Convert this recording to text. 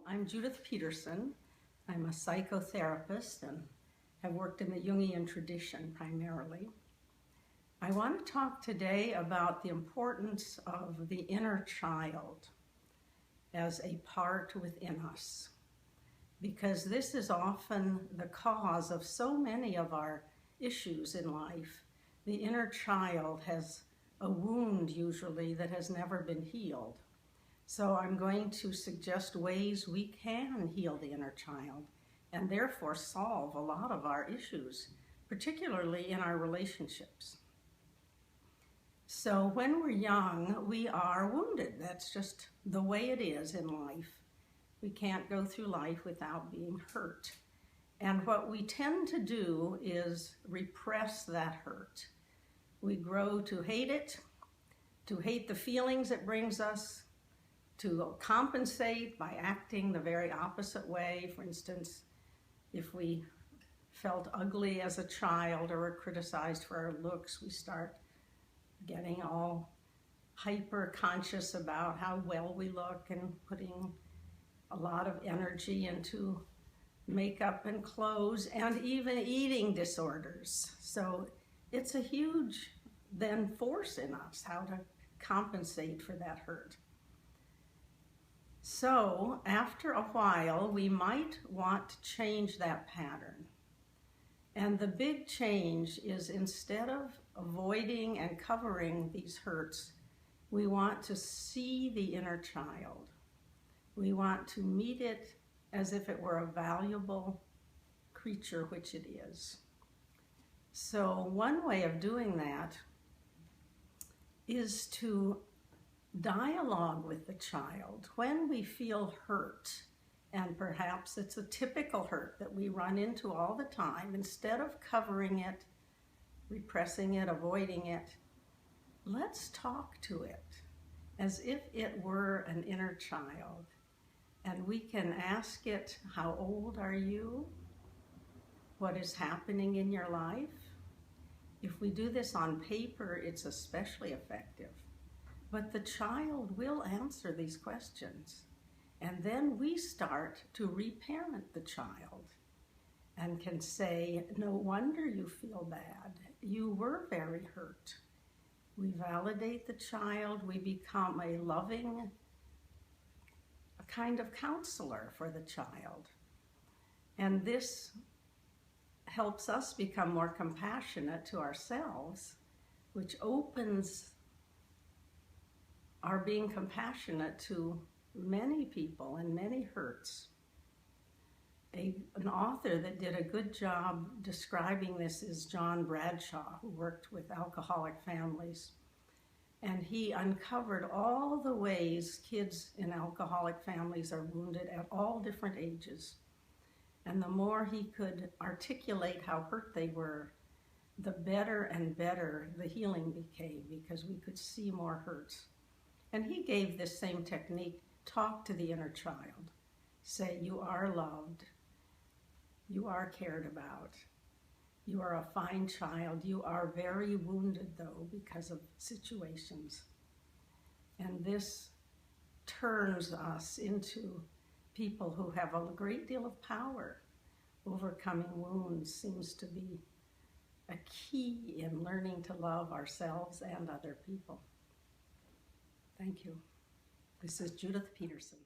Hello, I'm Judith Peterson. I'm a psychotherapist and have worked in the Jungian tradition primarily. I want to talk today about the importance of the inner child as a part within us, because this is often the cause of so many of our issues in life. The inner child has a wound usually that has never been healed. So I'm going to suggest ways we can heal the inner child and therefore solve a lot of our issues, particularly in our relationships. So when we're young, we are wounded. That's just the way it is in life. We can't go through life without being hurt. And what we tend to do is repress that hurt. We grow to hate it, to hate the feelings it brings us, to compensate by acting the very opposite way. For instance, if we felt ugly as a child or were criticized for our looks, we start getting all hyper conscious about how well we look and putting a lot of energy into makeup and clothes and even eating disorders. So it's a huge then force in us how to compensate for that hurt. So after a while, we might want to change that pattern. And the big change is, instead of avoiding and covering these hurts, we want to see the inner child. We want to meet it as if it were a valuable creature, which it is. So one way of doing that is to dialogue with the child when we feel hurt, and perhaps it's a typical hurt that we run into all the time. Instead of covering it, repressing it, avoiding it, let's talk to it as if it were an inner child. And we can ask it, how old are you? What is happening in your life? If we do this on paper, it's especially effective. But the child will answer these questions. And then we start to reparent the child and can say, no wonder you feel bad. You were very hurt. We validate the child. We become a loving, a kind of counselor for the child. And this helps us become more compassionate to ourselves, which opens our being compassionate to many people and many hurts. An author that did a good job describing this is John Bradshaw, who worked with alcoholic families. And he uncovered all the ways kids in alcoholic families are wounded at all different ages. And the more he could articulate how hurt they were, the better and better the healing became, because we could see more hurts. And he gave this same technique: talk to the inner child. Say, you are loved. You are cared about. You are a fine child. You are very wounded, though, because of situations. And this turns us into people who have a great deal of power. Overcoming wounds seems to be a key in learning to love ourselves and other people. Thank you. This is Judith Peterson.